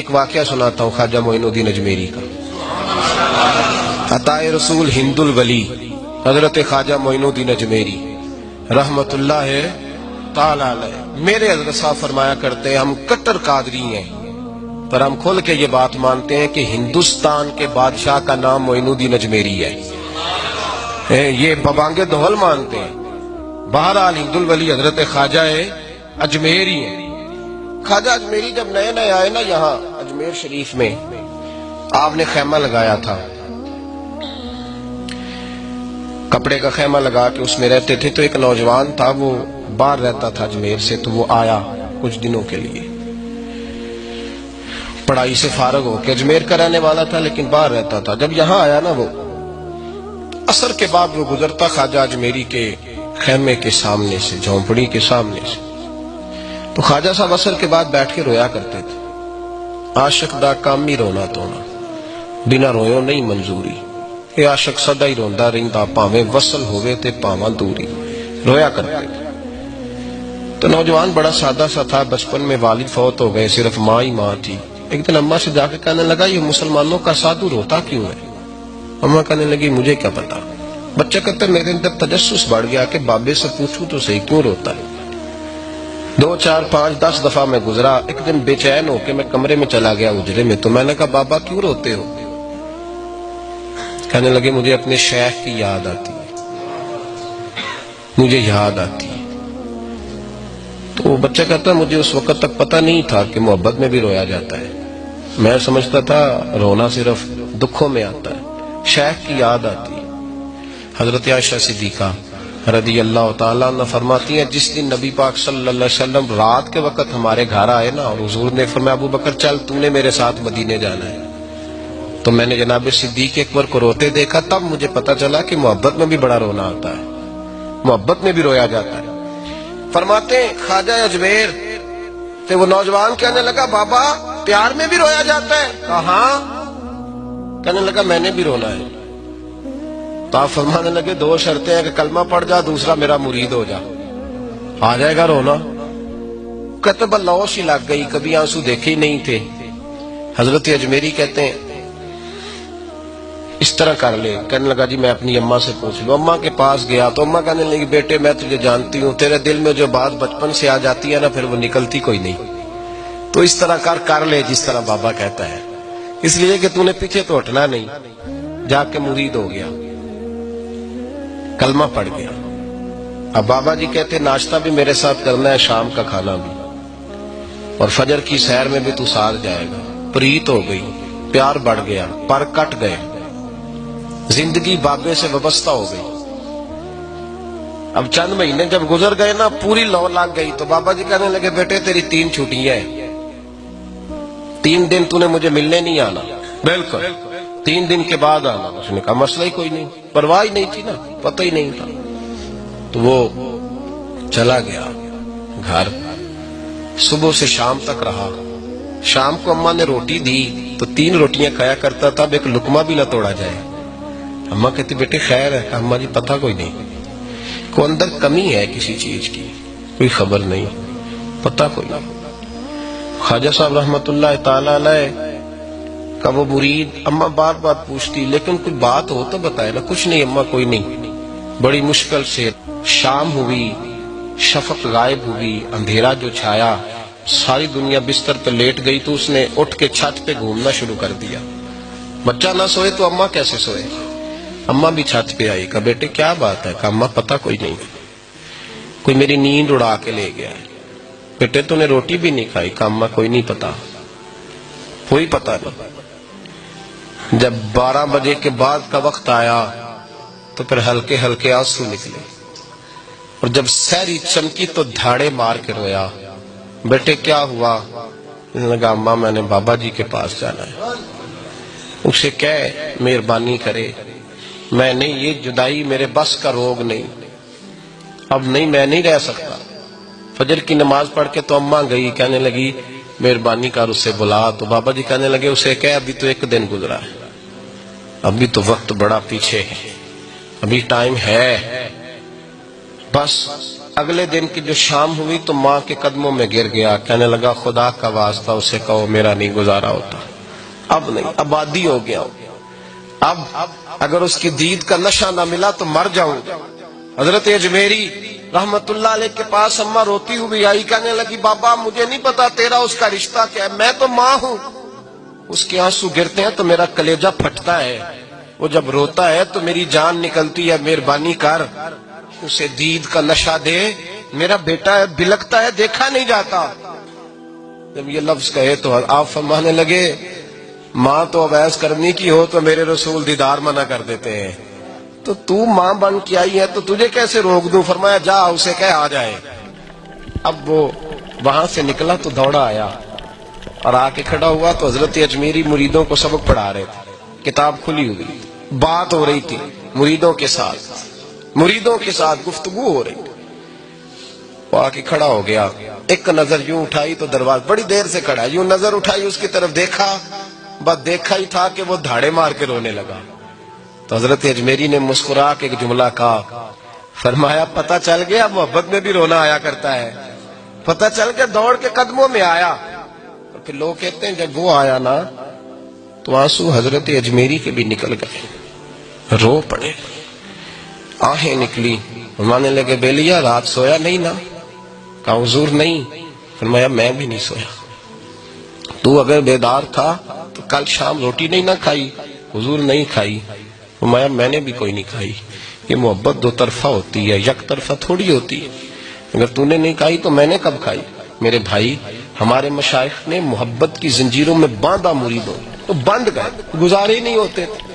ایک واقعہ سناتا ہوں خواجہ معین الدین اجمیری کا. عطائے رسول ہند الولی حضرت خواجہ معین الدین اجمیری رحمت اللہ تعالی علیہ. میرے حضرت صاحب فرمایا کرتے ہیں ہم کٹر قادری ہیں، پر ہم کھل کے یہ بات مانتے ہیں کہ ہندوستان کے بادشاہ کا نام معین الدین اجمیری ہے. یہ ببانگ دہل مانتے ہیں. بہرحال ہند الولی حضرت خواجہ اجمیری ہیں. خواجہ اجمیری جب نئے نئے آئے نا یہاں اجمیر شریف میں، آپ نے خیمہ لگایا تھا، کپڑے کا خیمہ لگا کے اس میں رہتے تھے. تو ایک نوجوان تھا، وہ باہر رہتا تھا اجمیر سے، تو وہ آیا کچھ دنوں کے لیے. پڑھائی سے فارغ ہو کے اجمیر کا رہنے والا تھا لیکن باہر رہتا تھا. جب یہاں آیا نا، وہ عصر کے بعد وہ گزرتا خواجہ اجمیری کے خیمے کے سامنے سے، جھونپڑی کے سامنے سے. تو خواجہ صاحب عصر کے بعد بیٹھ کے رویا کرتے تھے. عاشق دا کامی رونا تونا، بنا رویوں نہیں منظوری. اے عاشق سدا ہی روندا رہندا، پاویں وصل ہوئے تے پاواں دوری. رویا کرتے تھے. تو نوجوان بڑا سادہ سا تھا. بچپن میں والد فوت ہو گئے، صرف ماں ہی ماں تھی. ایک دن اماں سے جا کے کہنے لگا یہ مسلمانوں کا سادھو روتا کیوں ہے؟ اماں کہنے لگی مجھے کیا پتا. بچہ کہتا میرے اندر تجسس بڑھ گیا کہ بابے سے پوچھوں تو صحیح کیوں روتا ہے. 2 4 5 10 دفعہ میں گزرا. ایک دن بے چین ہو کے میں کمرے میں چلا گیا اجرے میں. تو میں نے کہا بابا کیوں روتے ہو؟ کہنے لگے مجھے اپنے شیخ کی یاد آتی ہے، مجھے یاد آتی ہے. تو بچہ کہتا مجھے اس وقت تک پتہ نہیں تھا کہ محبت میں بھی رویا جاتا ہے. میں سمجھتا تھا رونا صرف دکھوں میں آتا ہے. شیخ کی یاد آتی ہے. حضرت عائشہ صدیقہ رضی اللہ تعالیٰ عنہ فرماتی ہیں جس دن نبی پاک صلی اللہ علیہ وسلم رات کے وقت ہمارے گھر آئے نا، اور حضور نے فرمایا ابو بکر چل تو نے میرے ساتھ مدینے جانا ہے، تو میں نے جناب صدیق اکبر کو روتے دیکھا. تب مجھے پتا چلا کہ محبت میں بھی بڑا رونا آتا ہے، محبت میں بھی رویا جاتا ہے. فرماتے ہیں خواجہ اجمیر تے وہ نوجوان کہنے لگا بابا پیار میں بھی رویا جاتا ہے؟ کہا ہاں. کہنے لگا میں نے بھی رونا ہے. تو آپ فرمانے لگے 2 شرطیں ہیں کہ کلمہ پڑھ جا، دوسرا میرا مرید ہو جا، آ جائے گا رونا. کہتے بلوش ہی لگ گئی، کبھی آنسو دیکھے ہی نہیں تھے. حضرت اجمیری کہتے ہیں اس طرح کر لے. کہنے لگا جی میں اپنی اماں سے پوچھ لوں. اماں کے پاس گیا تو اماں کہنے لگی بیٹے میں تجھے جانتی ہوں، تیرے دل میں جو بات بچپن سے آ جاتی ہے نا پھر وہ نکلتی کوئی نہیں. تو اس طرح کر لے جس طرح بابا کہتا ہے، اس لیے کہ تو نے پیچھے تو ہٹنا نہیں. جا کے مرید ہو گیا، کلمہ پڑھ گیا. اب بابا جی کہتے ناشتہ بھی میرے ساتھ کرنا ہے، شام کا کھانا بھی، اور فجر کی سیر میں بھی تو ساتھ جائے گا. پریت ہو گئی، پیار بڑھ گیا، پر کٹ گئے، زندگی بابے سے وابستہ ہو گئی. اب چند مہینے جب گزر گئے نا پوری لو لگ گئی. تو بابا جی کہنے لگے بیٹے تیری 3 چھٹیاں ہیں، 3 دن تو نے مجھے ملنے نہیں آنا. بالکل 3 دن کے بعد آنا. اس نے کہا مسئلہ ہی کوئی نہیں، پرواہ ہی نہیں تھی نا، پتہ ہی نہیں تھا. تو وہ چلا گیا گھر. صبح سے شام تک رہا. شام کو اماں نے روٹی دی تو 3 روٹیاں کھایا کرتا تھا، اب ایک لقمہ بھی نہ توڑا جائے. اماں کہتی بیٹے خیر ہے؟ اماں جی پتہ کوئی نہیں، کو اندر کمی ہے کسی چیز کی، کوئی خبر نہیں، پتہ کوئی نہیں. خواجہ صاحب رحمت اللہ تعالی علیہ کا وہ مرید اماں بار بار پوچھتی لیکن کوئی بات ہو تو بتائے نا. کچھ نہیں اماں کوئی نہیں. بڑی مشکل سے شام ہوئی، شفق غائب ہوئی، اندھیرا جو چھایا، ساری دنیا بستر پہ لیٹ گئی. تو اس نے اٹھ کے چھت پہ گھومنا شروع کر دیا. بچہ نہ سوئے تو اماں کیسے سوئے؟ اماں بھی چھت پہ آئی. کہا بیٹے کیا بات ہے؟ کہا اماں پتہ کوئی نہیں، کوئی میری نیند اڑا کے لے گیا ہے. بیٹے تو نے روٹی بھی نہیں کھائی؟ کہا اماں کوئی نہیں پتا، کوئی پتہ نہیں. جب 12 بجے کے بعد کا وقت آیا تو پھر ہلکے ہلکے آنسو نکلے، اور جب سحری چمکی تو دھاڑے مار کے رویا. بیٹے کیا ہوا؟ لگا اماں میں نے بابا جی کے پاس جانا ہے، اسے کہے مہربانی کرے، میں نہیں، یہ جدائی میرے بس کا روگ نہیں، اب نہیں میں نہیں رہ سکتا. فجر کی نماز پڑھ کے تو اماں گئی، کہنے لگی مہربانی کر اسے بلا. تو بابا جی کہنے لگے اسے کہے ابھی تو 1 دن گزرا ہے، ابھی تو وقت بڑا پیچھے ہے، ابھی ٹائم ہے، بس اگلے دن کی جو شام ہوئی تو ماں کے قدموں میں گر گیا، کہنے لگا خدا کا واسطہ اسے کہو میرا نہیں گزارا ہوتا، اب نہیں، آبادی ہو گیا ہوں، اب اگر اس کی دید کا نشہ نہ ملا تو مر جاؤں گا۔ حضرت اجمیری رحمت اللہ علیہ کے پاس اماں روتی ہوئی آئی، کہنے لگی بابا مجھے نہیں پتا تیرا اس کا رشتہ کیا ہے، میں تو ماں ہوں۔ اس کے آنسو گرتے ہیں تو میرا کلیجہ پھٹتا ہے، وہ جب روتا ہے تو میری جان نکلتی ہے، مہربانی کر اسے دید کا نشہ دے، میرا بیٹا ہے بلکتا ہے دیکھا نہیں جاتا۔ جب یہ لفظ کہے تو آپ فرمانے لگے ماں تو عویس کرنی کی ہو تو میرے رسول دیدار منع کر دیتے ہیں، تو ماں بن کے آئی ہے تو تجھے کیسے روک دوں؟ فرمایا جا اسے کہہ آ جائے۔ اب وہ وہاں سے نکلا تو دوڑا آیا اور آ کے کھڑا ہوا تو حضرت اجمیری مریدوں کو سبق پڑھا رہے تھے، کتاب کھلی ہوئی، بات ہو رہی تھی مریدوں کے ساتھ گفتگو ہو رہی تھی۔ وہ آ کے کھڑا ہو گیا، ایک نظر یوں اٹھائی تو دروازہ، بڑی دیر سے کھڑا، یوں نظر اٹھائی اس کی طرف دیکھا، بس دیکھا ہی تھا کہ وہ دھاڑے مار کے رونے لگا۔ تو حضرت اجمیری نے مسکرا کے ایک جملہ کہا، فرمایا پتہ چل گیا محبت میں بھی رونا آیا کرتا ہے، پتہ چل کے دوڑ کے قدموں میں آیا۔ اور پھر لوگ کہتے ہیں جب وہ آیا نا تو آنسو حضرت اجمیری کے بھی نکل گئے، رو پڑے، آہیں نکلی۔ فرمانے لگے بیلیا رات سویا نہیں نا؟ کہا حضور نہیں۔ فرمایا میں بھی نہیں سویا، تو اگر بیدار تھا تو کل شام روٹی نہیں نہ کھائی؟ حضور نہیں کھائی۔ فرمایا میں نے بھی کوئی نہیں کھائی۔ یہ محبت دو طرفہ ہوتی ہے، یک طرفہ تھوڑی ہوتی ہے، اگر تو نے نہیں کھائی تو میں نے کب کھائی؟ میرے بھائی ہمارے مشائخ نے محبت کی زنجیروں میں باندھا مریدوں تو بند گئے، گزارے ہی نہیں ہوتے تھے۔